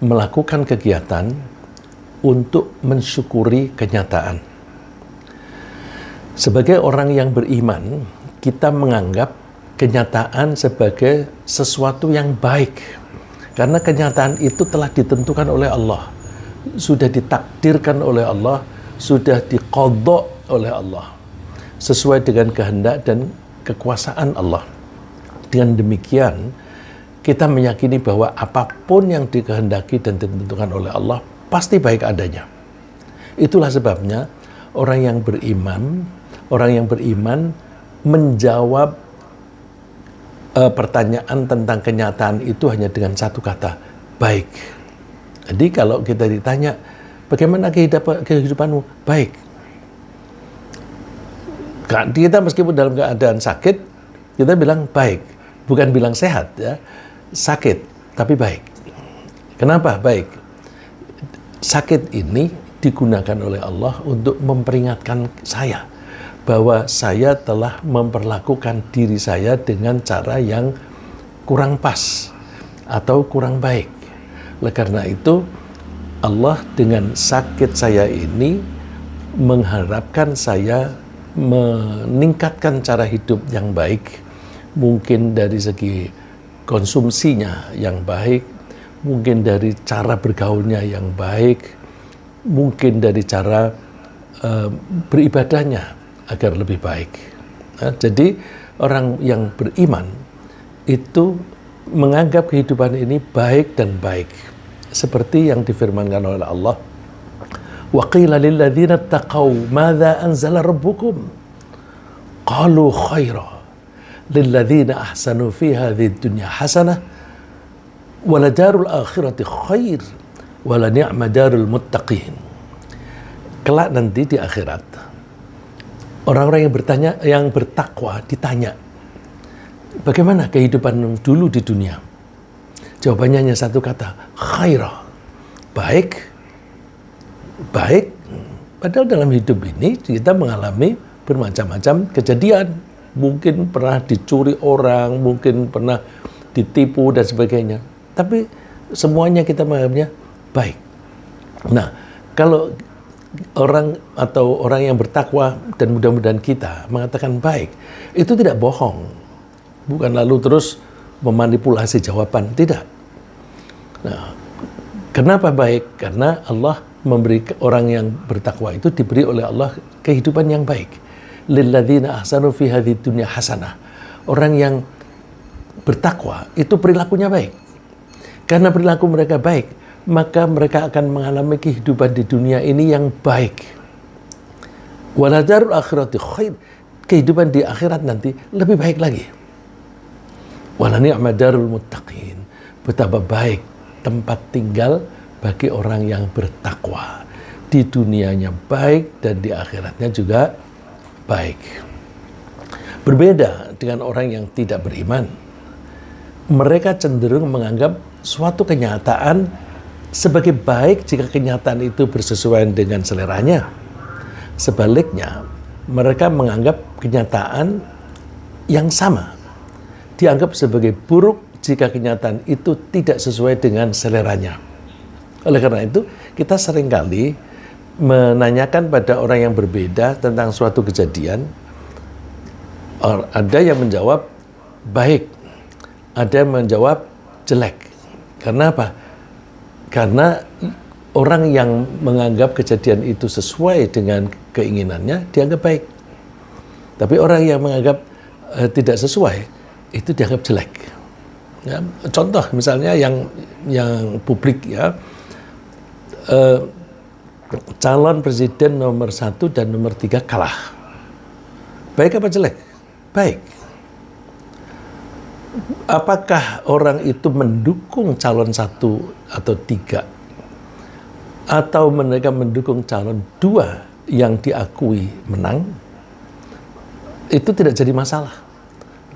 melakukan kegiatan untuk mensyukuri kenyataan. Sebagai orang yang beriman, kita menganggap kenyataan sebagai sesuatu yang baik. Karena kenyataan itu telah ditentukan oleh Allah. Sudah ditakdirkan oleh Allah, sudah diqadha oleh Allah. Sesuai dengan kehendak dan kekuasaan Allah. Dengan demikian, kita meyakini bahwa apapun yang dikehendaki dan ditentukan oleh Allah, pasti baik adanya. Itulah sebabnya orang yang beriman menjawab pertanyaan tentang kenyataan itu hanya dengan satu kata, baik. Jadi kalau kita ditanya, bagaimana kehidupanmu? Baik. Kita meskipun dalam keadaan sakit, kita bilang baik. Bukan bilang sehat, ya. Sakit, tapi baik. Kenapa baik? Sakit ini digunakan oleh Allah untuk memperingatkan saya bahwa saya telah memperlakukan diri saya dengan cara yang kurang pas atau kurang baik. Oleh karena itu, Allah dengan sakit saya ini mengharapkan saya meningkatkan cara hidup yang baik, mungkin dari segi konsumsinya yang baik, mungkin dari cara bergaulnya yang baik, mungkin dari cara beribadahnya agar lebih baik. Nah, jadi orang yang beriman itu menganggap kehidupan ini baik dan baik, seperti yang difirmankan oleh Allah, wa qila lil ladzina taqaw madza anzala rabbukum qalu khaira lil ladzina ahsanu fi hadhihi dunya hasanah wa la darul akhirati khair wa la ni'ma darul muttaqin. Kelak nanti di akhirat, orang-orang yang bertakwa ditanya, bagaimana kehidupan dulu di dunia? Jawabannya hanya satu kata, khairah. Baik. Baik. Padahal dalam hidup ini kita mengalami bermacam-macam kejadian. Mungkin pernah dicuri orang, mungkin pernah ditipu dan sebagainya. Tapi semuanya kita menganggapnya baik. Nah, kalau orang yang bertakwa dan mudah-mudahan kita mengatakan baik, itu tidak bohong, bukan lalu terus memanipulasi jawaban, tidak. Nah, kenapa baik? Karena Allah memberi orang yang bertakwa itu diberi oleh Allah kehidupan yang baik. Lilladzina ahsanu fi hadhihi dunya hasanah. Orang yang bertakwa itu perilakunya baik. Karena perilaku mereka baik, maka mereka akan mengalami kehidupan di dunia ini yang baik. Waladarul akhirati khair. Kehidupan di akhirat nanti lebih baik lagi. Wala ni'ma darul muttaqin. Betapa baik tempat tinggal bagi orang yang bertakwa. Di dunianya baik dan di akhiratnya juga baik. Berbeda dengan orang yang tidak beriman. Mereka cenderung menganggap suatu kenyataan sebagai baik jika kenyataan itu bersesuaian dengan seleranya. Sebaliknya, mereka menganggap kenyataan yang sama dianggap sebagai buruk jika kenyataan itu tidak sesuai dengan seleranya. Oleh karena itu, kita seringkali menanyakan pada orang yang berbeda tentang suatu kejadian. Ada yang menjawab baik, ada yang menjawab jelek. Karena apa? Karena orang yang menganggap kejadian itu sesuai dengan keinginannya dianggap baik. Tapi orang yang menganggap tidak sesuai itu dianggap jelek. Ya, contoh misalnya yang publik, ya, calon presiden nomor 1 dan nomor 3 kalah. Baik apa jelek? Baik. Apakah orang itu mendukung calon 1 atau 3? Atau mereka mendukung calon 2 yang diakui menang? Itu tidak jadi masalah.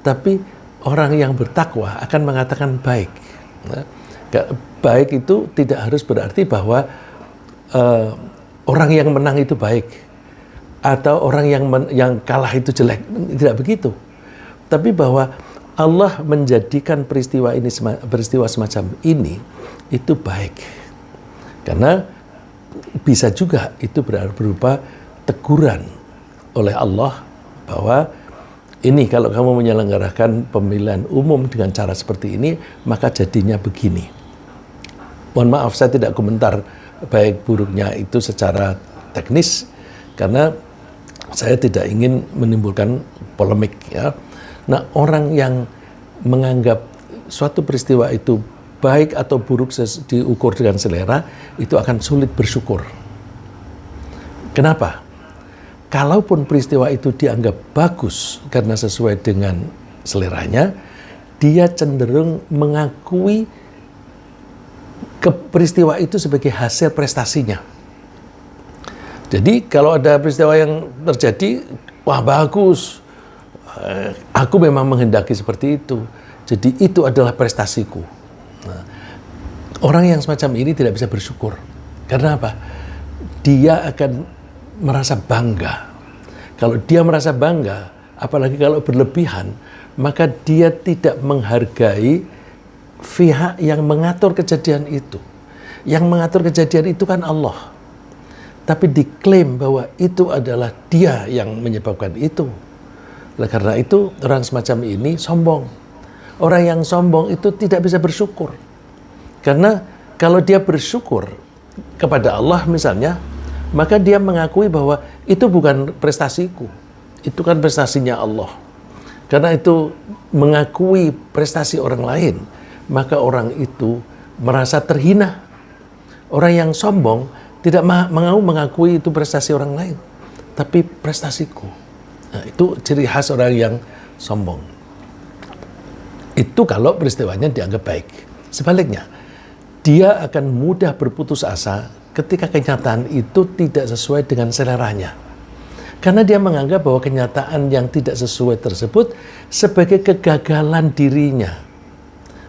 Tapi orang yang bertakwa akan mengatakan baik. Baik itu tidak harus berarti bahwa orang yang menang itu baik atau orang yang kalah itu jelek. Tidak begitu. Tapi bahwa Allah menjadikan peristiwa semacam ini itu baik. Karena bisa juga itu berupa teguran oleh Allah bahwa ini kalau kamu menyelenggarakan pemilihan umum dengan cara seperti ini, maka jadinya begini. Mohon maaf, saya tidak komentar baik buruknya itu secara teknis, karena saya tidak ingin menimbulkan polemik. Ya. Nah, orang yang menganggap suatu peristiwa itu baik atau buruk diukur dengan selera, itu akan sulit bersyukur. Kenapa? Kalaupun peristiwa itu dianggap bagus karena sesuai dengan seleranya, dia cenderung mengakui peristiwa itu sebagai hasil prestasinya. Jadi kalau ada peristiwa yang terjadi, wah bagus, aku memang menghendaki seperti itu, jadi itu adalah prestasiku. Nah, orang yang semacam ini tidak bisa bersyukur. Karena apa? Dia akan merasa bangga. Kalau dia merasa bangga, apalagi kalau berlebihan, maka dia tidak menghargai pihak yang mengatur kejadian itu. Yang mengatur kejadian itu kan Allah. Tapi diklaim bahwa itu adalah dia yang menyebabkan itu. Oleh karena itu, orang semacam ini sombong. Orang yang sombong itu tidak bisa bersyukur. Karena kalau dia bersyukur kepada Allah misalnya, maka dia mengakui bahwa itu bukan prestasiku, itu kan prestasinya Allah. Karena itu mengakui prestasi orang lain, maka orang itu merasa terhina. Orang yang sombong tidak mau mengakui itu prestasi orang lain, tapi prestasiku. Nah, itu ciri khas orang yang sombong. Itu kalau peristiwanya dianggap baik. Sebaliknya, dia akan mudah berputus asa ketika kenyataan itu tidak sesuai dengan seleranya. Karena dia menganggap bahwa kenyataan yang tidak sesuai tersebut sebagai kegagalan dirinya.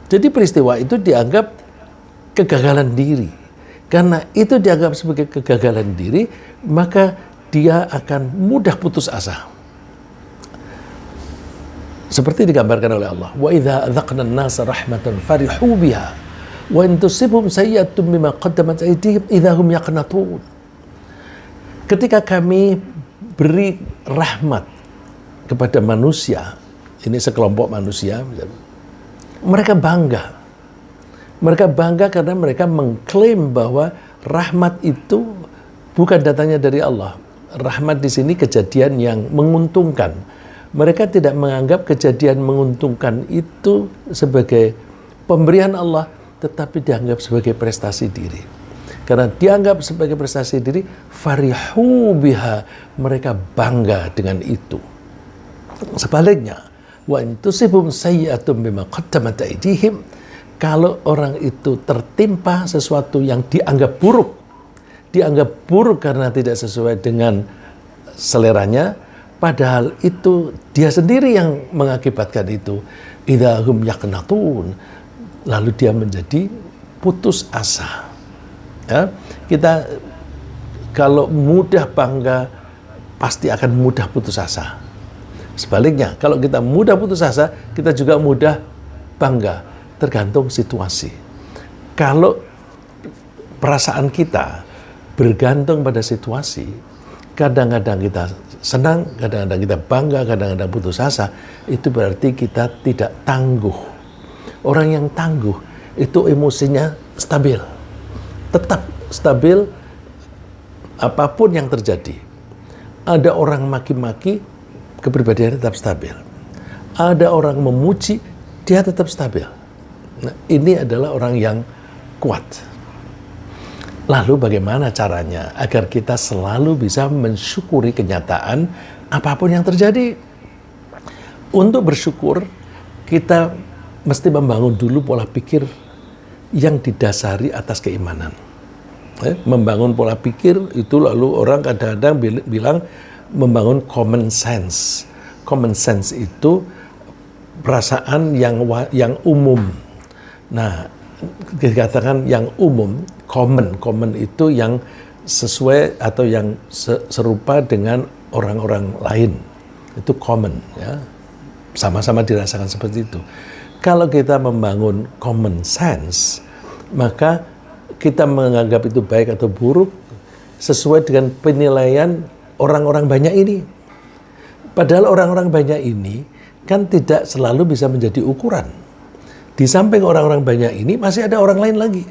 Jadi peristiwa itu dianggap kegagalan diri. Karena itu dianggap sebagai kegagalan diri, maka dia akan mudah putus asa. Seperti digambarkan oleh Allah. Wa idza adzaqna an-nasa rahmatan farihu biha. Wa in tusibhum sayyi'atun bima qaddamat aydihim idza hum yaqnatun. Ketika kami beri rahmat kepada manusia, ini sekelompok manusia, mereka bangga. Mereka bangga karena mereka mengklaim bahwa rahmat itu bukan datangnya dari Allah. Rahmat di sini kejadian yang menguntungkan. Mereka tidak menganggap kejadian menguntungkan itu sebagai pemberian Allah, tetapi dianggap sebagai prestasi diri. Karena dianggap sebagai prestasi diri, farihu biha, mereka bangga dengan itu. Sebaliknya, wa in tusibhum sayyi'atun bima qaddamat aydihim, kalau orang itu tertimpa sesuatu yang dianggap buruk karena tidak sesuai dengan seleranya, padahal itu dia sendiri yang mengakibatkan itu, idza hum yaqnatun, lalu dia menjadi putus asa. Ya, kita kalau mudah bangga pasti akan mudah putus asa. Sebaliknya, kalau kita mudah putus asa, kita juga mudah bangga. Tergantung situasi. Kalau perasaan kita bergantung pada situasi, kadang-kadang kita senang, kadang-kadang kita bangga, kadang-kadang putus asa, itu berarti kita tidak tangguh. Orang yang tangguh itu emosinya stabil, tetap stabil apapun yang terjadi. Ada orang maki-maki, kepribadiannya tetap stabil. Ada orang memuji, dia tetap stabil. Nah, ini adalah orang yang kuat. Lalu bagaimana caranya agar kita selalu bisa mensyukuri kenyataan apapun yang terjadi? Untuk bersyukur, kita mesti membangun dulu pola pikir yang didasari atas keimanan. Membangun pola pikir itu lalu orang kadang-kadang bilang membangun common sense. Common sense itu perasaan yang umum. Nah, dikatakan yang umum, common itu yang sesuai atau yang serupa dengan orang-orang lain. Itu common, ya. Sama-sama dirasakan seperti itu. Kalau kita membangun common sense, maka kita menganggap itu baik atau buruk sesuai dengan penilaian orang-orang banyak ini. Padahal orang-orang banyak ini kan tidak selalu bisa menjadi ukuran. Di samping orang-orang banyak ini masih ada orang lain lagi.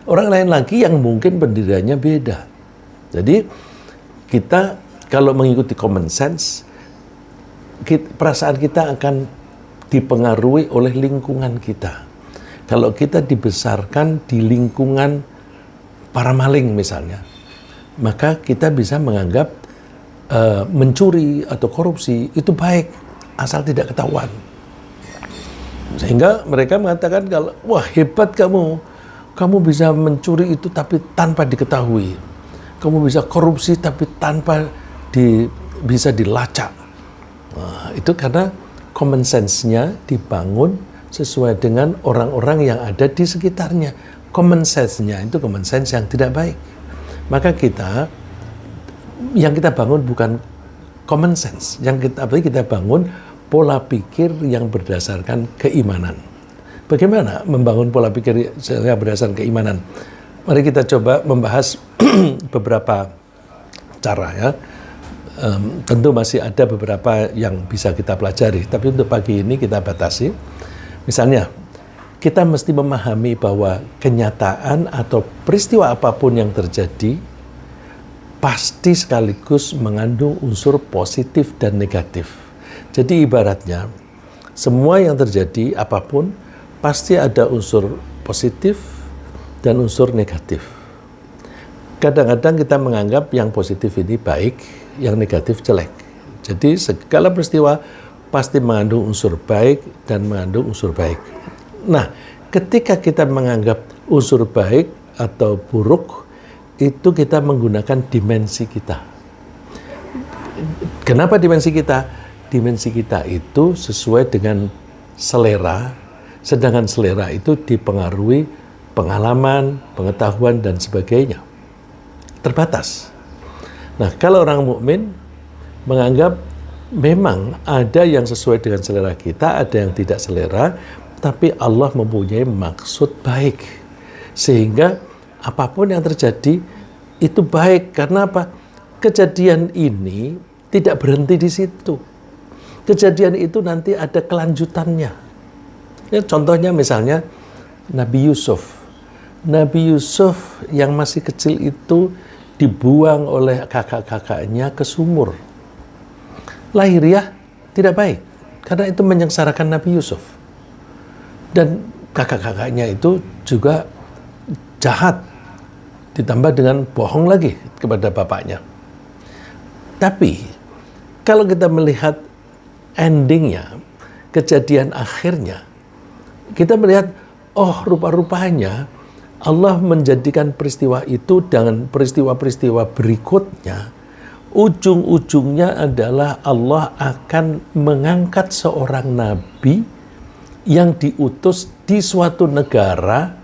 Orang lain lagi yang mungkin pendiriannya beda. Jadi kita kalau mengikuti common sense, perasaan kita akan dipengaruhi oleh lingkungan kita. Kalau kita dibesarkan di lingkungan para maling misalnya, maka kita bisa menganggap mencuri atau korupsi itu baik, asal tidak ketahuan. Sehingga mereka mengatakan kalau, wah hebat kamu bisa mencuri itu tapi tanpa diketahui. Kamu bisa korupsi tapi tanpa bisa dilacak. Nah, itu karena common sense-nya dibangun sesuai dengan orang-orang yang ada di sekitarnya. Common sense-nya itu common sense yang tidak baik. Maka yang kita bangun bukan common sense, tapi kita bangun pola pikir yang berdasarkan keimanan. Bagaimana membangun pola pikir yang berdasarkan keimanan? Mari kita coba membahas beberapa cara ya. Tentu masih ada beberapa yang bisa kita pelajari, tapi untuk pagi ini kita batasi. Misalnya, kita mesti memahami bahwa kenyataan atau peristiwa apapun yang terjadi pasti sekaligus mengandung unsur positif dan negatif. Jadi ibaratnya, semua yang terjadi apapun pasti ada unsur positif dan unsur negatif. Kadang-kadang kita menganggap yang positif ini baik, yang negatif jelek. Jadi segala peristiwa pasti mengandung unsur baik dan mengandung unsur baik. Nah, ketika kita menganggap unsur baik atau buruk, itu kita menggunakan dimensi kita. Kenapa dimensi kita? Dimensi kita itu sesuai dengan selera, sedangkan selera itu dipengaruhi pengalaman, pengetahuan, dan sebagainya. Terbatas. Nah, kalau orang mukmin menganggap memang ada yang sesuai dengan selera kita, ada yang tidak selera, tapi Allah mempunyai maksud baik. Sehingga apapun yang terjadi itu baik. Karena apa? Kejadian ini tidak berhenti di situ. Kejadian itu nanti ada kelanjutannya. Ya, contohnya misalnya Nabi Yusuf. Nabi Yusuf yang masih kecil itu dibuang oleh kakak-kakaknya ke sumur. Lahiriah tidak baik, karena itu menyengsarakan Nabi Yusuf. Dan kakak-kakaknya itu juga jahat, ditambah dengan bohong lagi kepada bapaknya. Tapi, kalau kita melihat endingnya, kejadian akhirnya, kita melihat, oh rupa-rupanya Allah menjadikan peristiwa itu dengan peristiwa-peristiwa berikutnya, ujung-ujungnya adalah Allah akan mengangkat seorang nabi yang diutus di suatu negara,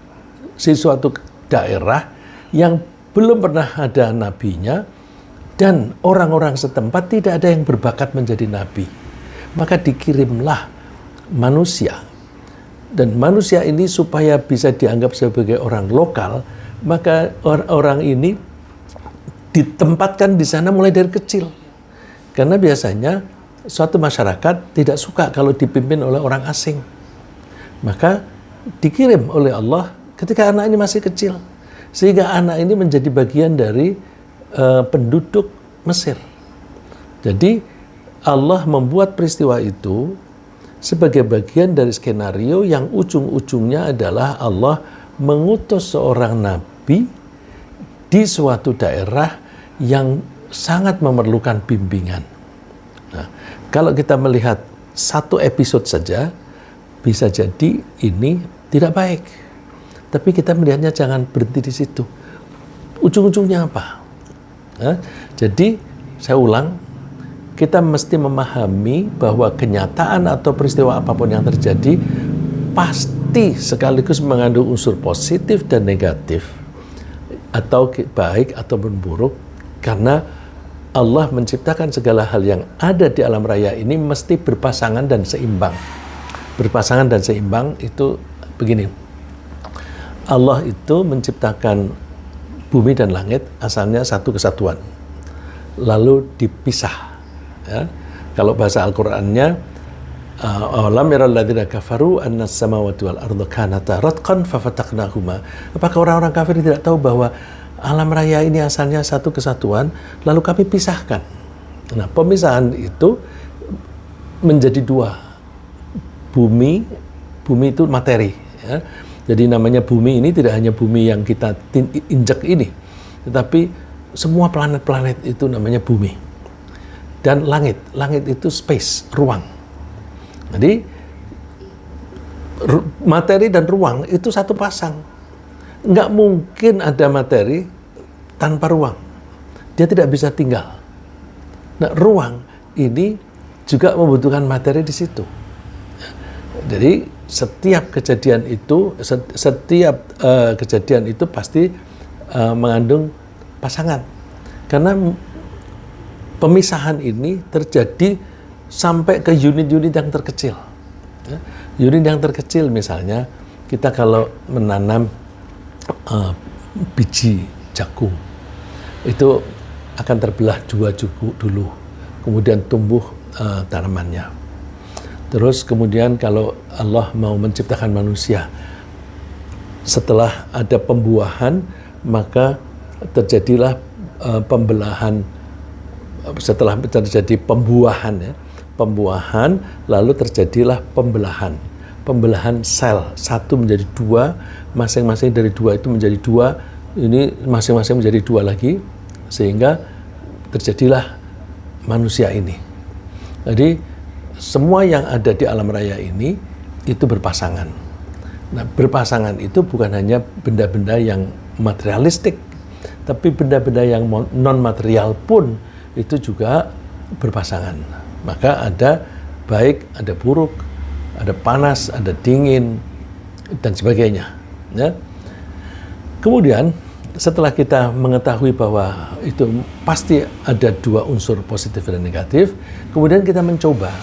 di suatu daerah yang belum pernah ada nabinya, dan orang-orang setempat tidak ada yang berbakat menjadi nabi. Maka dikirimlah manusia. Dan manusia ini supaya bisa dianggap sebagai orang lokal, maka orang ini ditempatkan di sana mulai dari kecil. Karena biasanya suatu masyarakat tidak suka kalau dipimpin oleh orang asing. Maka dikirim oleh Allah ketika anak ini masih kecil. Sehingga anak ini menjadi bagian dari penduduk Mesir. Jadi Allah membuat peristiwa itu sebagai bagian dari skenario yang ujung-ujungnya adalah Allah mengutus seorang nabi di suatu daerah yang sangat memerlukan bimbingan. Nah, kalau kita melihat satu episode saja, bisa jadi ini tidak baik. Tapi kita melihatnya jangan berhenti di situ. Ujung-ujungnya apa? Nah, jadi saya ulang, kita mesti memahami bahwa kenyataan atau peristiwa apapun yang terjadi pasti sekaligus mengandung unsur positif dan negatif, atau baik ataupun buruk, karena Allah menciptakan segala hal yang ada di alam raya ini mesti berpasangan dan seimbang. Berpasangan dan seimbang itu begini. Allah itu menciptakan bumi dan langit asalnya satu kesatuan, lalu dipisah. Ya. Kalau bahasa Al-Qur'annya, awalam yaral ladzina kafaru anna as-samawati wal arda kanata ratqan fafataqnahuma. Apakah orang-orang kafir tidak tahu bahwa alam raya ini asalnya satu kesatuan, lalu kami pisahkan. Nah, pemisahan itu menjadi dua. Bumi itu materi. Ya. Jadi namanya bumi ini tidak hanya bumi yang kita injek ini, tetapi semua planet-planet itu namanya bumi. Dan langit itu space, ruang. Jadi materi dan ruang itu satu pasang. Nggak mungkin ada materi tanpa ruang. Dia tidak bisa tinggal. Nah, ruang ini juga membutuhkan materi di situ. Jadi setiap kejadian itu pasti mengandung pasangan. Karena pemisahan ini terjadi sampai ke unit-unit yang terkecil. Unit yang terkecil misalnya, kita kalau menanam biji jagung, itu akan terbelah dua dulu, kemudian tumbuh tanamannya. Terus kemudian kalau Allah mau menciptakan manusia, setelah ada pembuahan, maka terjadilah pembelahan. Setelah terjadi pembuahan, lalu terjadilah pembelahan sel, satu menjadi dua, masing-masing dari dua itu menjadi dua, ini masing-masing menjadi dua lagi, sehingga terjadilah manusia ini. Jadi semua yang ada di alam raya ini itu berpasangan. Nah, berpasangan itu bukan hanya benda-benda yang materialistik, tapi benda-benda yang non-material pun itu juga berpasangan. Maka ada baik, ada buruk, ada panas, ada dingin, dan sebagainya. Ya. Kemudian setelah kita mengetahui bahwa itu pasti ada dua unsur positif dan negatif, kemudian kita mencoba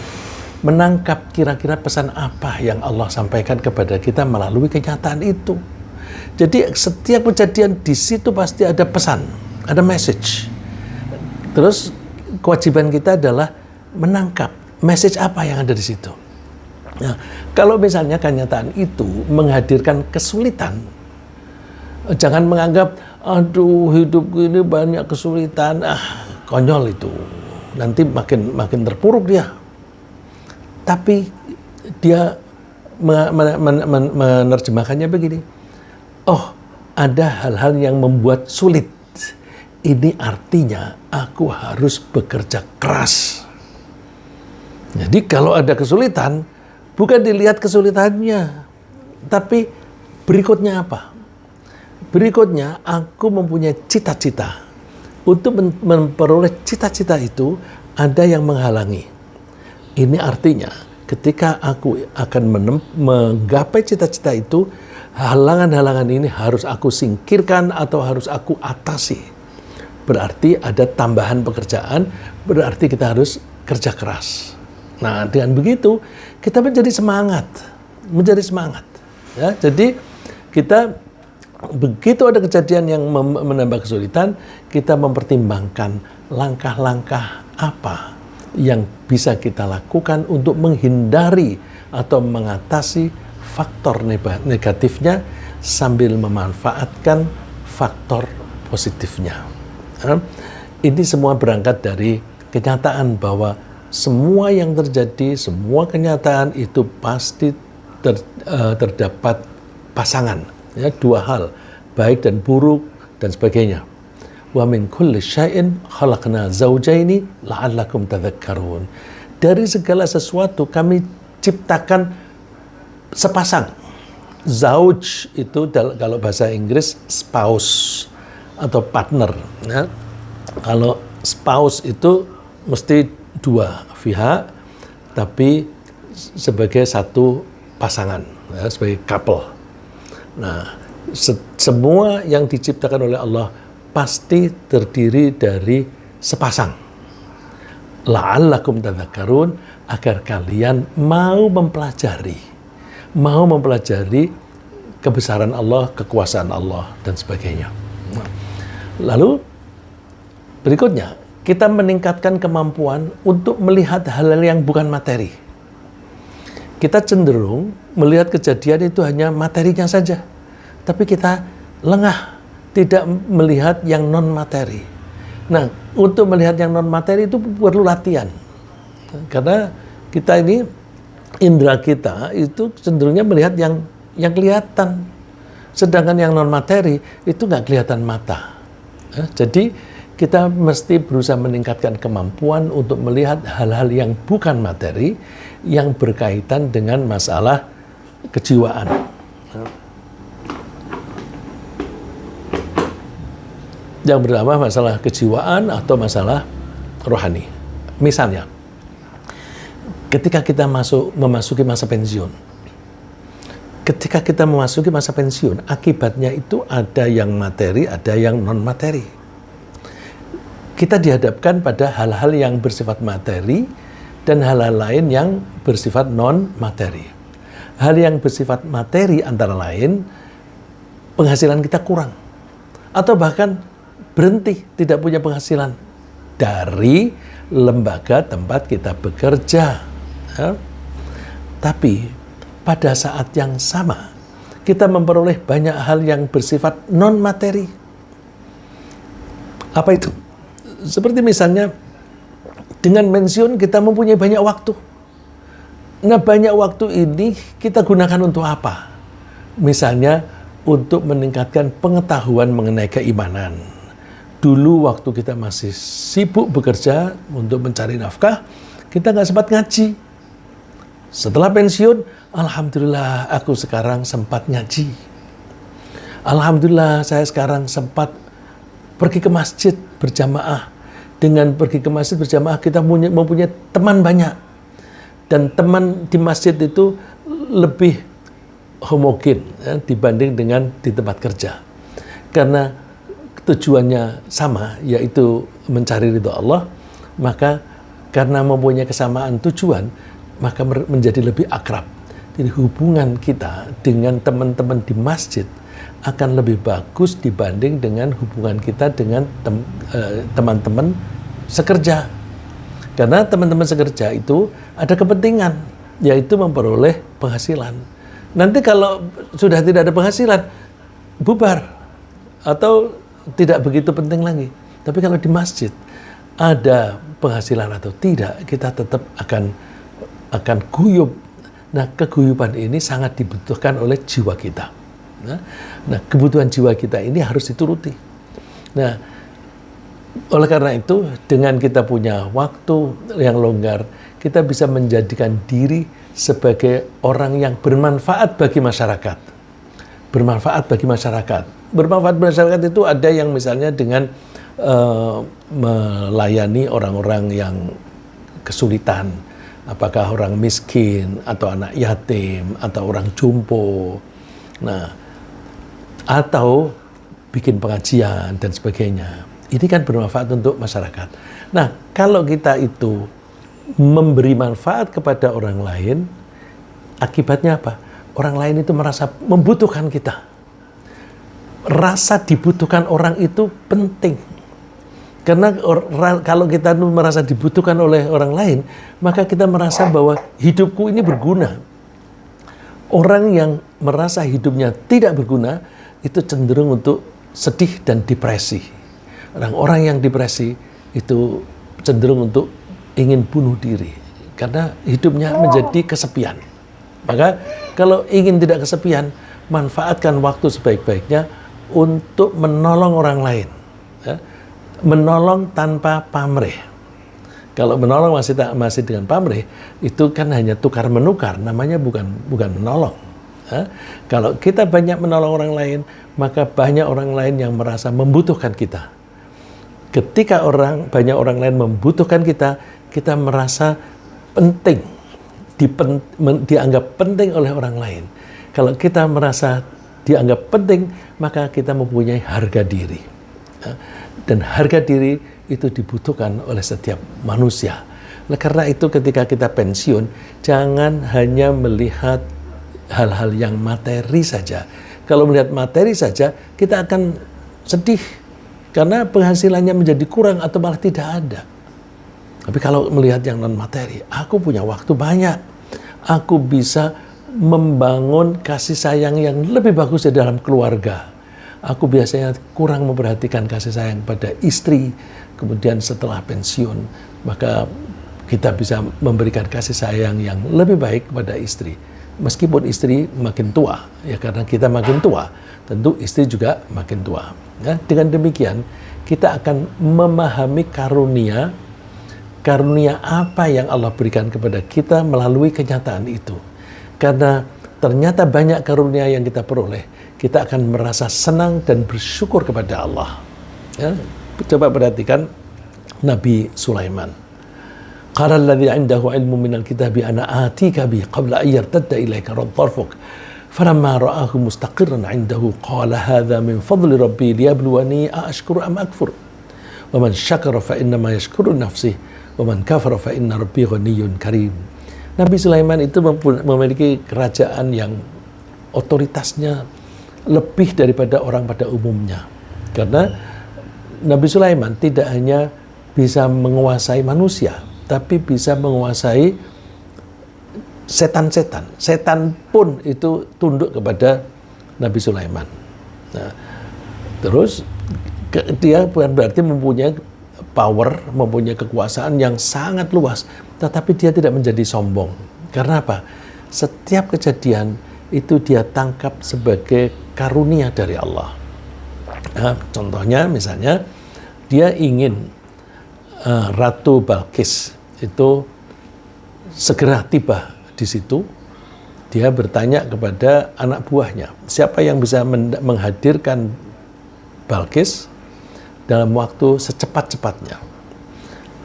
menangkap kira-kira pesan apa yang Allah sampaikan kepada kita melalui kenyataan itu. Jadi setiap kejadian di situ pasti ada pesan, ada message. Terus kewajiban kita adalah menangkap message apa yang ada di situ. Nah, kalau misalnya kenyataan itu menghadirkan kesulitan, jangan menganggap, aduh hidupku ini banyak kesulitan, konyol itu. Nanti makin terpuruk dia. Tapi dia menerjemahkannya begini, oh ada hal-hal yang membuat sulit, ini artinya aku harus bekerja keras. Jadi kalau ada kesulitan, bukan dilihat kesulitannya, tapi berikutnya apa? Berikutnya aku mempunyai cita-cita. Untuk memperoleh cita-cita itu ada yang menghalangi. Ini artinya ketika aku akan menggapai cita-cita itu, halangan-halangan ini harus aku singkirkan atau harus aku atasi. Berarti ada tambahan pekerjaan, berarti kita harus kerja keras. Nah, dengan begitu kita menjadi semangat. Ya, jadi kita begitu ada kejadian yang menambah kesulitan, kita mempertimbangkan langkah-langkah apa yang bisa kita lakukan untuk menghindari atau mengatasi faktor negatifnya sambil memanfaatkan faktor positifnya. Ini semua berangkat dari kenyataan bahwa semua yang terjadi, semua kenyataan itu pasti terdapat pasangan, ya, dua hal, baik dan buruk dan sebagainya. Wa min kulli syai'in khalaqna zawjaini la'allakum tadhakkarun. Dari segala sesuatu kami ciptakan sepasang. Zauj itu kalau bahasa Inggris spouse atau partner. Ya. Kalau spouse itu mesti dua pihak, tapi sebagai satu pasangan, ya, sebagai couple. Nah, semua yang diciptakan oleh Allah pasti terdiri dari sepasang. La'allakum tadhakkarun, agar kalian mau mempelajari kebesaran Allah, kekuasaan Allah, dan sebagainya. Lalu berikutnya, kita meningkatkan kemampuan untuk melihat hal-hal yang bukan materi. Kita cenderung melihat kejadian itu hanya materinya saja, tapi kita lengah tidak melihat yang non-materi. Nah, untuk melihat yang non-materi itu perlu latihan. Karena kita ini, indera kita itu cenderungnya melihat yang kelihatan. Sedangkan yang non-materi itu nggak kelihatan mata. Jadi kita mesti berusaha meningkatkan kemampuan untuk melihat hal-hal yang bukan materi, yang berkaitan dengan masalah kejiwaan. Yang pertama masalah kejiwaan atau masalah rohani. Misalnya, ketika kita memasuki masa pensiun, akibatnya itu ada yang materi, ada yang non-materi. Kita dihadapkan pada hal-hal yang bersifat materi dan hal-hal lain yang bersifat non-materi. Hal yang bersifat materi antara lain, penghasilan kita kurang. Atau bahkan berhenti, tidak punya penghasilan dari lembaga tempat kita bekerja. Tapi pada saat yang sama, kita memperoleh banyak hal yang bersifat non-materi. Apa itu? Seperti misalnya, dengan pensiun kita mempunyai banyak waktu. Nah, banyak waktu ini kita gunakan untuk apa? Misalnya, untuk meningkatkan pengetahuan mengenai keimanan. Dulu waktu kita masih sibuk bekerja untuk mencari nafkah, kita nggak sempat ngaji. Setelah pensiun, alhamdulillah aku sekarang sempat ngaji. Alhamdulillah saya sekarang sempat pergi ke masjid berjamaah. Dengan pergi ke masjid berjamaah kita mempunyai teman banyak. Dan teman di masjid itu lebih homogen dibanding dengan di tempat kerja. Karena tujuannya sama, yaitu mencari ridho Allah, maka karena mempunyai kesamaan tujuan, maka menjadi lebih akrab. Jadi hubungan kita dengan teman-teman di masjid akan lebih bagus dibanding dengan hubungan kita dengan teman-teman sekerja. Karena teman-teman sekerja itu ada kepentingan, yaitu memperoleh penghasilan. Nanti kalau sudah tidak ada penghasilan, bubar atau tidak begitu penting lagi. Tapi kalau di masjid ada penghasilan atau tidak, kita tetap akan guyub. Nah, keguyuban ini sangat dibutuhkan oleh jiwa kita. Nah, kebutuhan jiwa kita ini harus dituruti. Nah, oleh karena itu, dengan kita punya waktu yang longgar, kita bisa menjadikan diri sebagai orang yang bermanfaat bagi masyarakat. Bermanfaat bagi masyarakat. Bermanfaat bagi masyarakat itu ada yang misalnya dengan melayani orang-orang yang kesulitan. Apakah orang miskin, atau anak yatim, atau orang jompo. Nah, atau bikin pengajian dan sebagainya. Ini kan bermanfaat untuk masyarakat. Nah, kalau kita itu memberi manfaat kepada orang lain, akibatnya apa? Orang lain itu merasa membutuhkan kita. Rasa dibutuhkan orang itu penting. Karena kalau kita merasa dibutuhkan oleh orang lain, maka kita merasa bahwa hidupku ini berguna. Orang yang merasa hidupnya tidak berguna, itu cenderung untuk sedih dan depresi. Orang yang depresi itu cenderung untuk ingin bunuh diri. Karena hidupnya menjadi kesepian. Maka kalau ingin tidak kesepian, manfaatkan waktu sebaik-baiknya untuk menolong orang lain. Menolong tanpa pamrih. Kalau menolong masih dengan pamrih, itu kan hanya tukar-menukar, namanya bukan menolong. Kalau kita banyak menolong orang lain, maka banyak orang lain yang merasa membutuhkan kita. Ketika banyak orang lain membutuhkan kita, kita merasa penting, dianggap penting oleh orang lain. Kalau kita merasa dianggap penting, maka kita mempunyai harga diri. Dan harga diri itu dibutuhkan oleh setiap manusia. Karena itu ketika kita pensiun, jangan hanya melihat hal-hal yang materi saja, Kalau melihat materi saja, kita akan sedih karena penghasilannya menjadi kurang atau malah tidak ada. Tapi kalau melihat yang non materi, aku punya waktu banyak, aku bisa membangun kasih sayang yang lebih bagus di dalam keluarga. Aku biasanya kurang memperhatikan kasih sayang pada istri, kemudian setelah pensiun, maka kita bisa memberikan kasih sayang yang lebih baik kepada istri. Meskipun istri makin tua, ya karena kita makin tua, tentu istri juga makin tua. Ya, dengan demikian, kita akan memahami karunia apa yang Allah berikan kepada kita melalui kenyataan itu. Karena ternyata banyak karunia yang kita peroleh, kita akan merasa senang dan bersyukur kepada Allah. Ya, coba perhatikan Nabi Sulaiman. Qala alladhi 'indahu 'ilmun minal kitabi ana atika bi qabla an yartadda ilayka tarfuk. Falamma ra'ahu mustaqirran 'indahu qala hadha min fadli rabbi liyabluwani aashkuru am akfur. Wa man syakara fa innama yashkuru nafsihi wa man kafara fa inna rabbi ghaniyyun karim. Nabi Sulaiman itu memiliki kerajaan yang otoritasnya lebih daripada orang pada umumnya. Karena Nabi Sulaiman tidak hanya bisa menguasai manusia, tapi bisa menguasai setan-setan. Setan pun itu tunduk kepada Nabi Sulaiman. Nah, terus dia bukan berarti mempunyai power, mempunyai kekuasaan yang sangat luas, tetapi dia tidak menjadi sombong. Karena apa? Setiap kejadian itu dia tangkap sebagai karunia dari Allah. Nah, contohnya misalnya dia ingin Ratu Balkis itu segera tiba di situ. Dia bertanya kepada anak buahnya, siapa yang bisa menghadirkan Balkis dalam waktu secepat-cepatnya.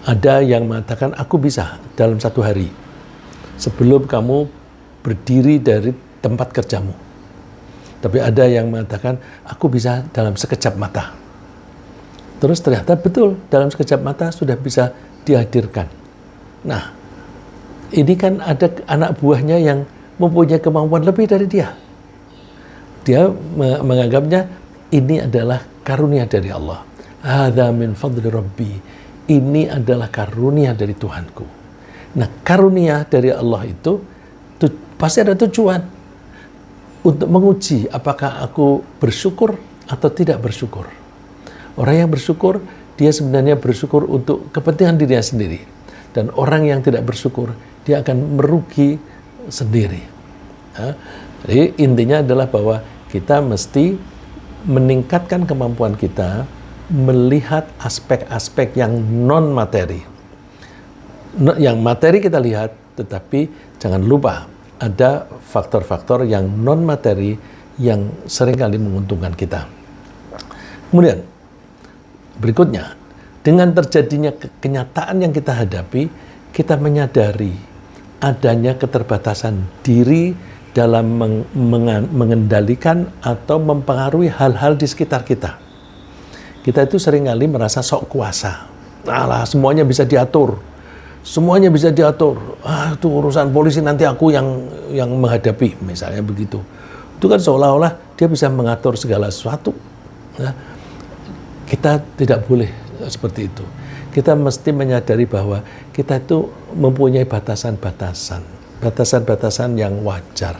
Ada yang mengatakan, aku bisa dalam 1 hari, sebelum kamu berdiri dari tempat kerjamu. Tapi ada yang mengatakan, aku bisa dalam sekejap mata. Terus ternyata betul, dalam sekejap mata sudah bisa dihadirkan. Nah, ini kan ada anak buahnya yang mempunyai kemampuan lebih dari dia. Dia menganggapnya ini adalah karunia dari Allah. Hadza min fadli rabbi. Ini adalah karunia dari Tuhanku. Nah, karunia dari Allah itu pasti ada tujuan untuk menguji apakah aku bersyukur atau tidak bersyukur. Orang yang bersyukur, dia sebenarnya bersyukur untuk kepentingan dirinya sendiri. Dan orang yang tidak bersyukur, dia akan merugi sendiri. Nah, jadi intinya adalah bahwa kita mesti meningkatkan kemampuan kita melihat aspek-aspek yang non-materi. Yang materi kita lihat, tetapi jangan lupa ada faktor-faktor yang non-materi yang seringkali menguntungkan kita. Kemudian, berikutnya, dengan terjadinya kenyataan yang kita hadapi, kita menyadari adanya keterbatasan diri dalam mengendalikan atau mempengaruhi hal-hal di sekitar kita. Kita itu seringkali merasa sok kuasa. Alah, semuanya bisa diatur. Semuanya bisa diatur. Itu urusan polisi, nanti aku yang menghadapi, misalnya begitu. Itu kan seolah-olah dia bisa mengatur segala sesuatu. Nah, kita tidak boleh seperti itu. Kita mesti menyadari bahwa kita itu mempunyai batasan-batasan. Batasan-batasan yang wajar.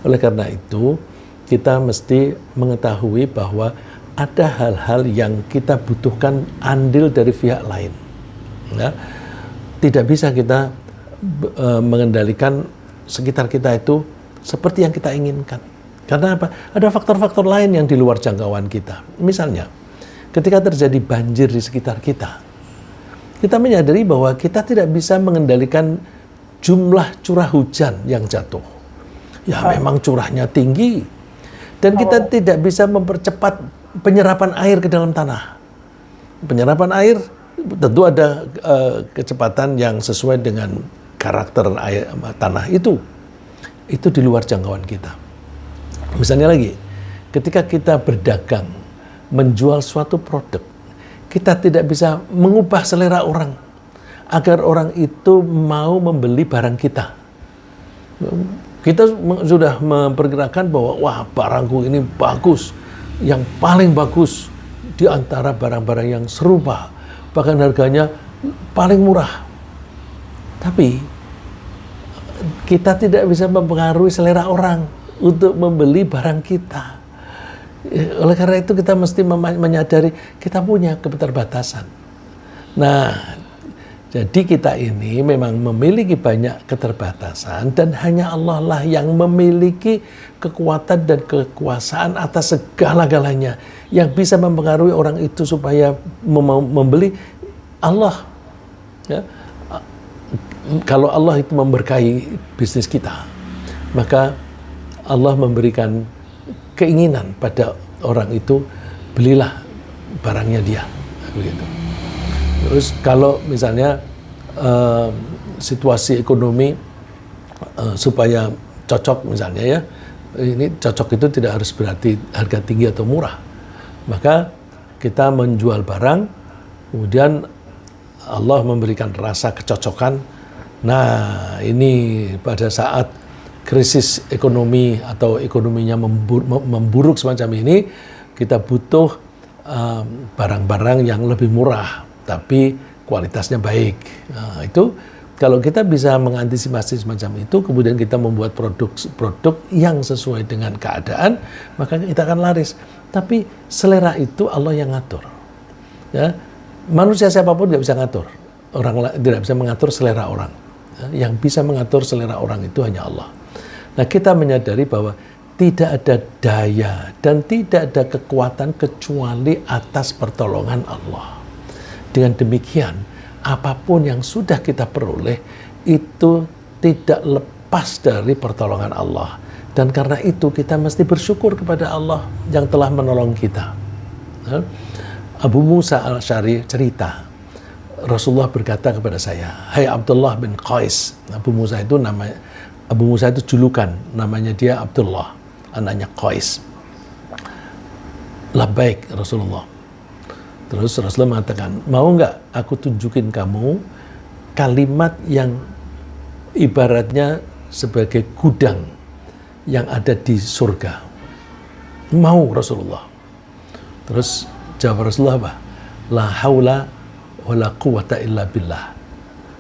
Oleh karena itu, kita mesti mengetahui bahwa ada hal-hal yang kita butuhkan andil dari pihak lain. Ya, tidak bisa kita mengendalikan sekitar kita itu seperti yang kita inginkan. Karena apa? Ada faktor-faktor lain yang di luar jangkauan kita. Misalnya, ketika terjadi banjir di sekitar kita, kita menyadari bahwa kita tidak bisa mengendalikan jumlah curah hujan yang jatuh. Ya, memang curahnya tinggi. Dan kita tidak bisa mempercepat penyerapan air ke dalam tanah. Penyerapan air tentu ada kecepatan yang sesuai dengan karakter air, tanah itu. Itu di luar jangkauan kita. Misalnya lagi, ketika kita berdagang, menjual suatu produk, kita tidak bisa mengubah selera orang agar orang itu mau membeli barang kita. Kita sudah memperkirakan bahwa wah barangku ini bagus, yang paling bagus di antara barang-barang yang serupa, bahkan harganya paling murah. Tapi kita tidak bisa mempengaruhi selera orang untuk membeli barang kita. Oleh karena itu kita mesti menyadari kita punya keterbatasan. Nah, jadi kita ini memang memiliki banyak keterbatasan dan hanya Allah lah yang memiliki kekuatan dan kekuasaan atas segala-galanya. Yang bisa mempengaruhi orang itu supaya membeli Allah. Ya. Kalau Allah itu memberkahi bisnis kita, maka Allah memberikan keinginan pada orang itu, belilah barangnya dia. Begitu. Terus kalau misalnya situasi ekonomi supaya cocok misalnya ya, ini cocok itu tidak harus berarti harga tinggi atau murah. Maka kita menjual barang, kemudian Allah memberikan rasa kecocokan. Nah ini pada saat krisis ekonomi atau ekonominya memburuk semacam ini, kita butuh barang-barang yang lebih murah tapi kualitasnya baik. Nah, itu kalau kita bisa mengantisipasi semacam itu, kemudian kita membuat produk yang sesuai dengan keadaan, maka kita akan laris. Tapi selera itu Allah yang ngatur. Ya, manusia siapapun tidak bisa ngatur. Orang tidak bisa mengatur selera orang. Ya, yang bisa mengatur selera orang itu hanya Allah. Nah, kita menyadari bahwa tidak ada daya dan tidak ada kekuatan kecuali atas pertolongan Allah. Dengan demikian, apapun yang sudah kita peroleh itu tidak lepas dari pertolongan Allah. Dan karena itu kita mesti bersyukur kepada Allah yang telah menolong kita. Abu Musa al-Asy'ari cerita, Rasulullah berkata kepada saya, "Hai Abdullah bin Qais." Abu Musa itu julukan, namanya dia Abdullah, anaknya Qais. Labbaik Rasulullah. Terus Rasulullah mengatakan, mau nggak aku tunjukin kamu kalimat yang ibaratnya sebagai gudang yang ada di surga? Mau Rasulullah. Terus jawab Rasulullah apa? La haula wa la quwata illa billah.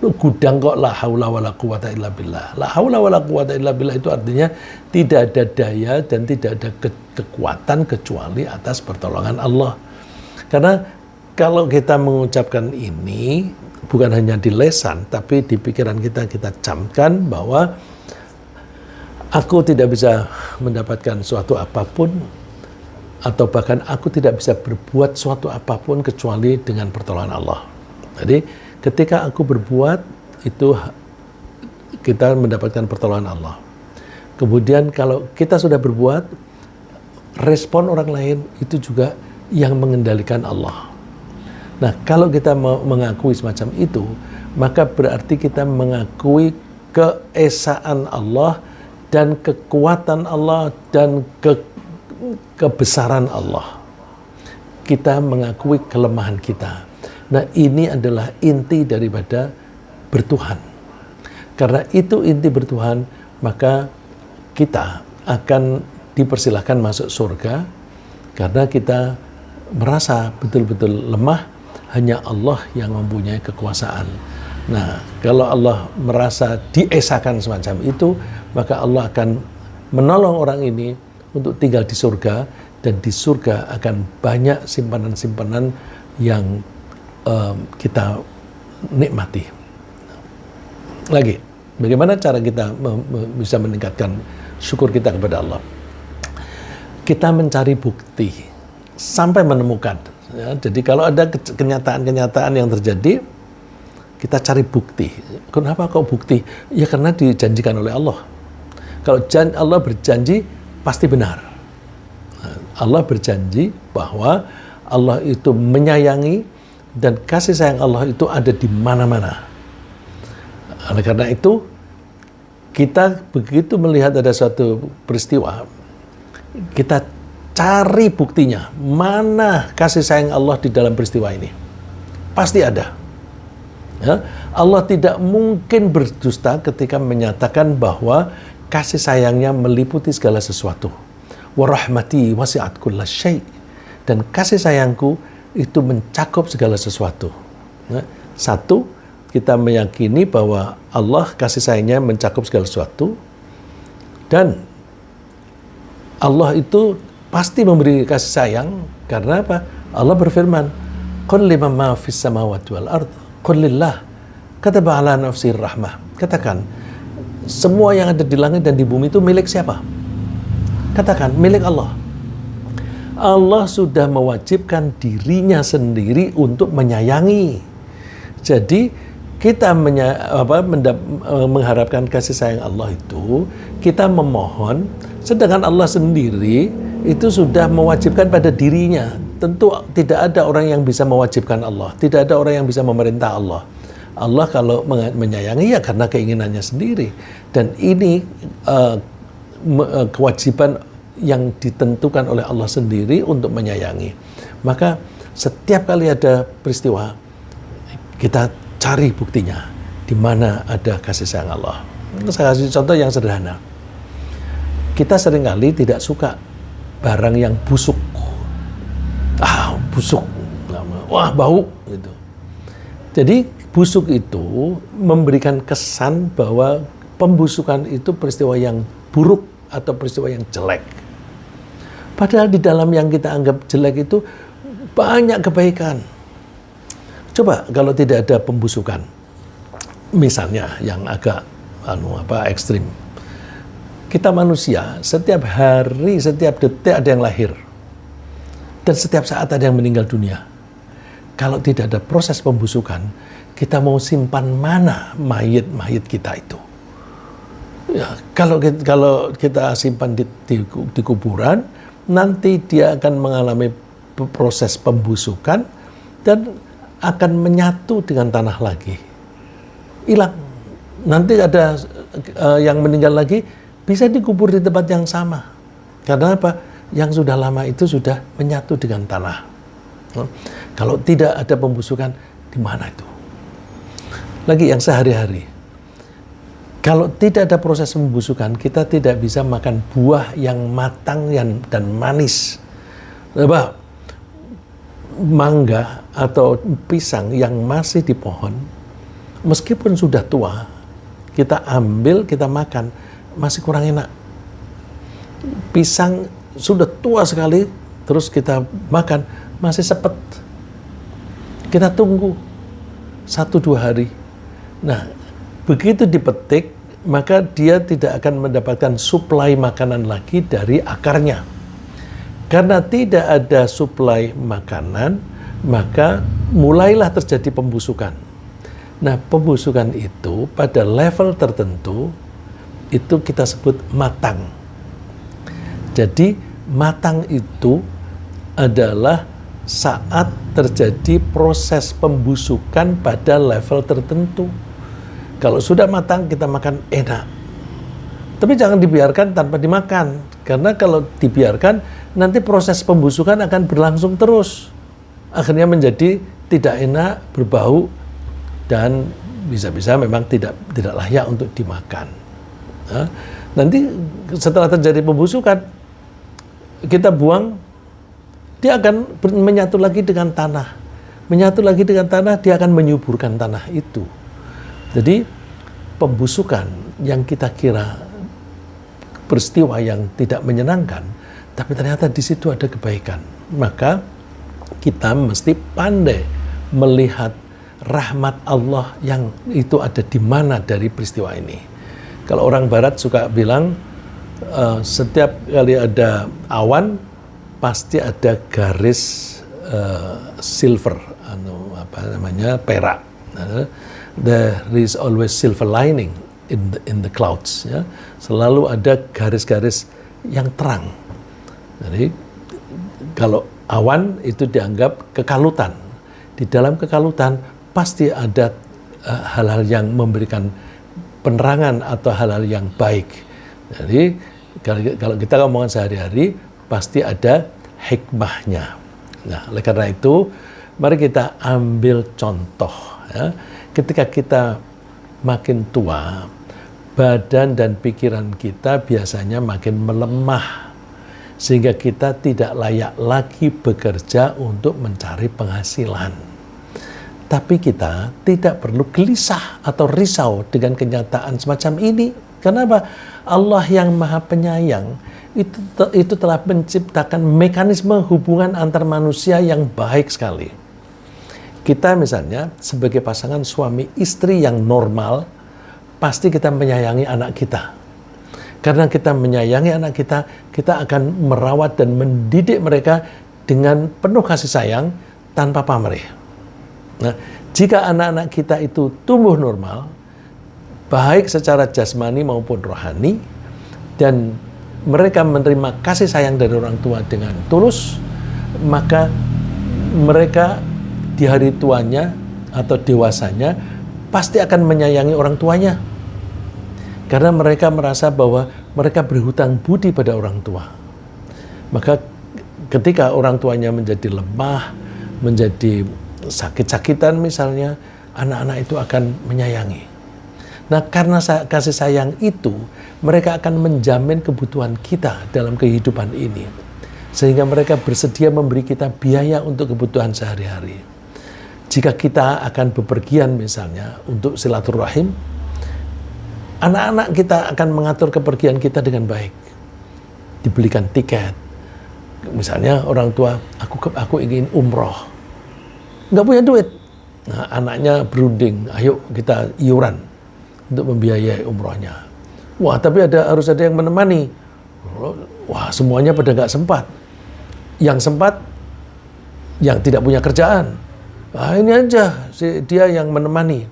Lu gudang kok la haula wa la quwata illa billah. La haula wa la quwata illa billah itu artinya tidak ada daya dan tidak ada kekuatan kecuali atas pertolongan Allah. Karena kalau kita mengucapkan ini bukan hanya di lisan, tapi di pikiran kita camkan bahwa aku tidak bisa mendapatkan suatu apapun, atau bahkan aku tidak bisa berbuat suatu apapun kecuali dengan pertolongan Allah. Jadi ketika aku berbuat, itu kita mendapatkan pertolongan Allah. Kemudian kalau kita sudah berbuat, respon orang lain itu juga yang mengendalikan Allah. Nah, kalau kita mengakui semacam itu, maka berarti kita mengakui keesaan Allah dan kekuatan Allah dan kebesaran Allah. Kita mengakui kelemahan kita. Nah, ini adalah inti daripada bertuhan. Karena itu inti bertuhan, maka kita akan dipersilahkan masuk surga karena kita merasa betul-betul lemah. Hanya Allah yang mempunyai kekuasaan. Nah, kalau Allah merasa diesakan semacam itu, maka Allah akan menolong orang ini untuk tinggal di surga, dan di surga akan banyak simpanan-simpanan yang kita nikmati. Lagi, bagaimana cara kita bisa meningkatkan syukur kita kepada Allah? Kita mencari bukti sampai menemukan. Ya, jadi kalau ada kenyataan-kenyataan yang terjadi, kita cari bukti. Kenapa kok bukti? Ya karena dijanjikan oleh Allah. Kalau Allah berjanji, pasti benar. Allah berjanji bahwa Allah itu menyayangi dan kasih sayang Allah itu ada di mana-mana. Oleh karena itu, kita begitu melihat ada suatu peristiwa, kita cari buktinya, mana kasih sayang Allah di dalam peristiwa ini. Pasti ada. Ya, Allah tidak mungkin berdusta ketika menyatakan bahwa kasih sayangnya meliputi segala sesuatu. Wa rahmati wasi'at kulla syai'. Dan kasih sayangku itu mencakup segala sesuatu. Nah, satu, kita meyakini bahwa Allah kasih sayangnya mencakup segala sesuatu. Dan Allah itu pasti memberi kasih sayang. Karena apa? Allah berfirman, qul liman ma fis samawati wal ardh qul lillah kataba ala nafsir rahmah. Katakan, semua yang ada di langit dan di bumi itu milik siapa? Katakan, milik Allah. Allah sudah mewajibkan dirinya sendiri untuk menyayangi. Jadi kita mengharapkan kasih sayang Allah itu, kita memohon, sedangkan Allah sendiri itu sudah mewajibkan pada dirinya. Tentu tidak ada orang yang bisa mewajibkan Allah, tidak ada orang yang bisa memerintah Allah. Allah kalau menyayangi ya karena keinginannya sendiri. Dan ini kewajiban yang ditentukan oleh Allah sendiri untuk menyayangi. Maka setiap kali ada peristiwa, kita cari buktinya di mana ada kasih sayang Allah. Saya kasih contoh yang sederhana. Kita seringkali tidak suka barang yang busuk. Busuk. Wah, bau gitu. Jadi busuk itu memberikan kesan bahwa pembusukan itu peristiwa yang buruk atau peristiwa yang jelek. Padahal di dalam yang kita anggap jelek itu banyak kebaikan. Coba kalau tidak ada pembusukan, misalnya yang agak ekstrim. Kita manusia, setiap hari, setiap detik ada yang lahir. Dan setiap saat ada yang meninggal dunia. Kalau tidak ada proses pembusukan, kita mau simpan mana mayit-mayit kita itu? Ya, kalau kita simpan di kuburan, nanti dia akan mengalami proses pembusukan dan akan menyatu dengan tanah lagi. Hilang. Nanti ada yang meninggal lagi, bisa dikubur di tempat yang sama. Karena apa? Yang sudah lama itu sudah menyatu dengan tanah. Kalau tidak ada pembusukan, di mana itu? Lagi yang sehari-hari. Kalau tidak ada proses pembusukan, kita tidak bisa makan buah yang matang dan manis. Coba, mangga atau pisang yang masih di pohon, meskipun sudah tua, kita ambil, kita makan, masih kurang enak. Pisang sudah tua sekali, terus kita makan, masih sepet. Kita tunggu 1-2 hari. Nah, begitu dipetik, maka dia tidak akan mendapatkan suplai makanan lagi dari akarnya. Karena tidak ada suplai makanan, maka mulailah terjadi pembusukan. Nah, pembusukan itu pada level tertentu, itu kita sebut matang. Jadi, matang itu adalah saat terjadi proses pembusukan pada level tertentu. Kalau sudah matang, kita makan enak. Tapi jangan dibiarkan tanpa dimakan. Karena kalau dibiarkan, nanti proses pembusukan akan berlangsung terus. Akhirnya menjadi tidak enak, berbau, dan bisa-bisa memang tidak layak untuk dimakan. Nah, nanti setelah terjadi pembusukan, kita buang, dia akan menyatu lagi dengan tanah. Menyatu lagi dengan tanah, dia akan menyuburkan tanah itu. Jadi pembusukan yang kita kira peristiwa yang tidak menyenangkan, tapi ternyata di situ ada kebaikan. Maka kita mesti pandai melihat rahmat Allah yang itu ada di mana dari peristiwa ini. Kalau orang Barat suka bilang, setiap kali ada awan, pasti ada garis silver, perak. There is always silver lining in the clouds. Ya. Selalu ada garis-garis yang terang. Jadi kalau awan itu dianggap kekalutan. Di dalam kekalutan pasti ada hal-hal yang memberikan penerangan atau hal-hal yang baik. Jadi kalau kita ngomongin sehari-hari pasti ada hikmahnya. Nah, oleh karena itu mari kita ambil contoh. Ya. Ketika kita makin tua, badan dan pikiran kita biasanya makin melemah, sehingga kita tidak layak lagi bekerja untuk mencari penghasilan. Tapi kita tidak perlu gelisah atau risau dengan kenyataan semacam ini. Kenapa? Allah yang Maha Penyayang itu telah menciptakan mekanisme hubungan antar manusia yang baik sekali. Kita misalnya sebagai pasangan suami istri yang normal, pasti kita menyayangi anak kita. Karena kita menyayangi anak kita, kita akan merawat dan mendidik mereka dengan penuh kasih sayang tanpa pamrih. Nah, jika anak-anak kita itu tumbuh normal, baik secara jasmani maupun rohani, dan mereka menerima kasih sayang dari orang tua dengan tulus, maka mereka di hari tuanya atau dewasanya pasti akan menyayangi orang tuanya. Karena mereka merasa bahwa mereka berhutang budi pada orang tua. Maka ketika orang tuanya menjadi lemah, menjadi sakit-sakitan misalnya, anak-anak itu akan menyayangi. Nah, karena kasih sayang itu, mereka akan menjamin kebutuhan kita dalam kehidupan ini. Sehingga mereka bersedia memberi kita biaya untuk kebutuhan sehari-hari. Jika kita akan bepergian misalnya untuk silaturahim, anak-anak kita akan mengatur kepergian kita dengan baik. Dibelikan tiket. Misalnya orang tua, aku ingin umroh. Nggak punya duit. Nah, anaknya berunding, ayo kita iuran untuk membiayai umrohnya. Wah, tapi harus ada yang menemani. Wah, semuanya pada nggak sempat. Yang sempat, yang tidak punya kerjaan. Nah, ini aja dia yang menemani.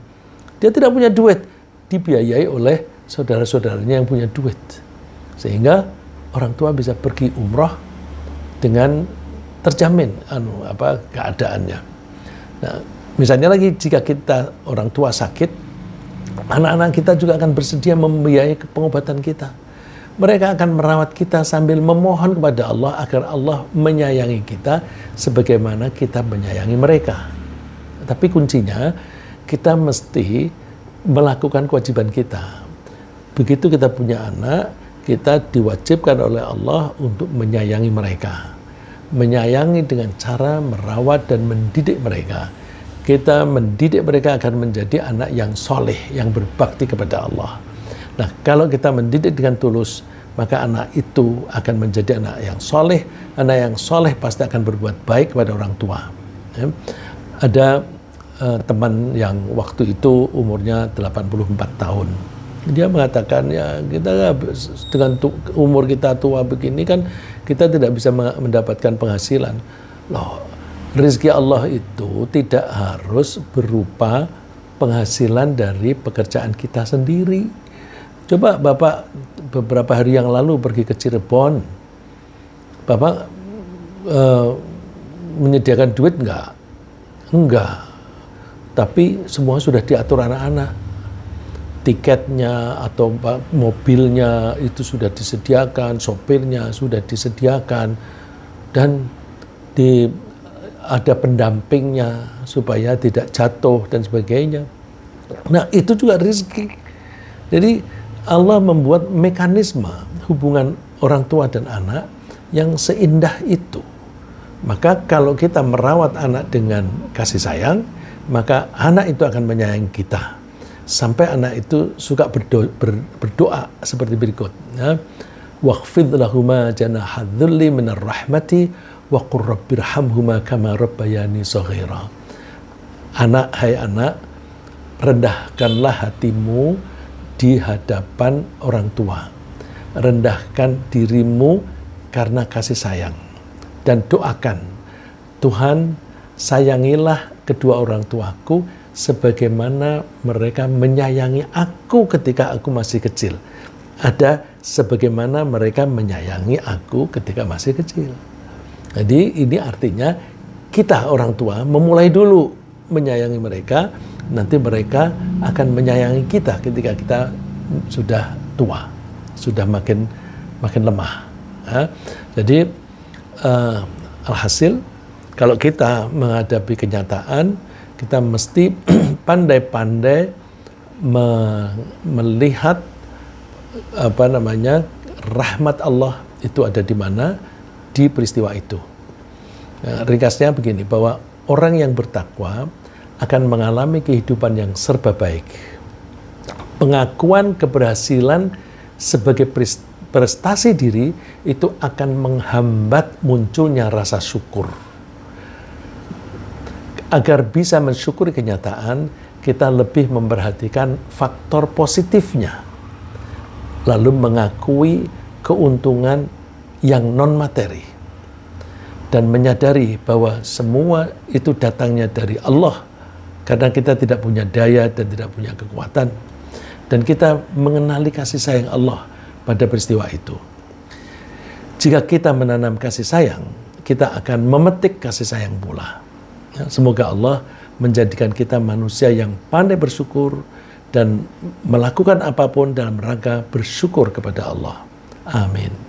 Dia tidak punya duit, dibiayai oleh saudara-saudaranya yang punya duit. Sehingga orang tua bisa pergi umroh dengan terjamin keadaannya. Nah, misalnya lagi jika kita orang tua sakit, anak-anak kita juga akan bersedia membiayai pengobatan kita. Mereka akan merawat kita sambil memohon kepada Allah agar Allah menyayangi kita sebagaimana kita menyayangi mereka. Tapi kuncinya, kita mesti melakukan kewajiban kita. Begitu kita punya anak, kita diwajibkan oleh Allah untuk menyayangi mereka. Menyayangi dengan cara merawat dan mendidik mereka. Kita mendidik mereka akan menjadi anak yang soleh, yang berbakti kepada Allah. Nah, kalau kita mendidik dengan tulus, maka anak itu akan menjadi anak yang soleh. Anak yang soleh pasti akan berbuat baik kepada orang tua. Ya. Ada teman yang waktu itu umurnya 84 tahun. Dia mengatakan, ya kita dengan umur kita tua begini kan, kita tidak bisa mendapatkan penghasilan. Loh, rezeki Allah itu tidak harus berupa penghasilan dari pekerjaan kita sendiri. Coba Bapak beberapa hari yang lalu pergi ke Cirebon. Bapak menyediakan duit enggak? Enggak. Tapi semua sudah diatur anak-anak. Tiketnya atau mobilnya itu sudah disediakan, sopirnya sudah disediakan, dan ada pendampingnya supaya tidak jatuh dan sebagainya. Nah, itu juga rezeki. Jadi Allah membuat mekanisme hubungan orang tua dan anak yang seindah itu. Maka kalau kita merawat anak dengan kasih sayang, maka anak itu akan menyayangi kita. Sampai anak itu suka berdoa seperti berikut. Waqfid lahuma janaha dhulli minar rahmati wa qur rabbirhamhuma kama rabbayani shaghira. Anak, hai anak, rendahkanlah hatimu di hadapan orang tua. Rendahkan dirimu karena kasih sayang. Dan doakan, Tuhan, sayangilah kedua orang tuaku sebagaimana mereka menyayangi aku ketika aku masih kecil. Ada sebagaimana mereka menyayangi aku ketika masih kecil. Jadi ini artinya kita orang tua memulai dulu menyayangi mereka, nanti mereka akan menyayangi kita ketika kita sudah tua, sudah makin lemah. Jadi alhasil, kalau kita menghadapi kenyataan, kita mesti pandai-pandai melihat rahmat Allah itu ada di mana? Di peristiwa itu. Nah, ringkasnya begini, bahwa orang yang bertakwa akan mengalami kehidupan yang serba baik. Pengakuan keberhasilan sebagai prestasi diri itu akan menghambat munculnya rasa syukur. Agar bisa mensyukuri kenyataan, kita lebih memperhatikan faktor positifnya, lalu mengakui keuntungan yang non-materi, dan menyadari bahwa semua itu datangnya dari Allah, karena kita tidak punya daya dan tidak punya kekuatan, dan kita mengenali kasih sayang Allah pada peristiwa itu. Jika kita menanam kasih sayang, kita akan memetik kasih sayang pula. Semoga Allah menjadikan kita manusia yang pandai bersyukur dan melakukan apapun dalam rangka bersyukur kepada Allah. Amin.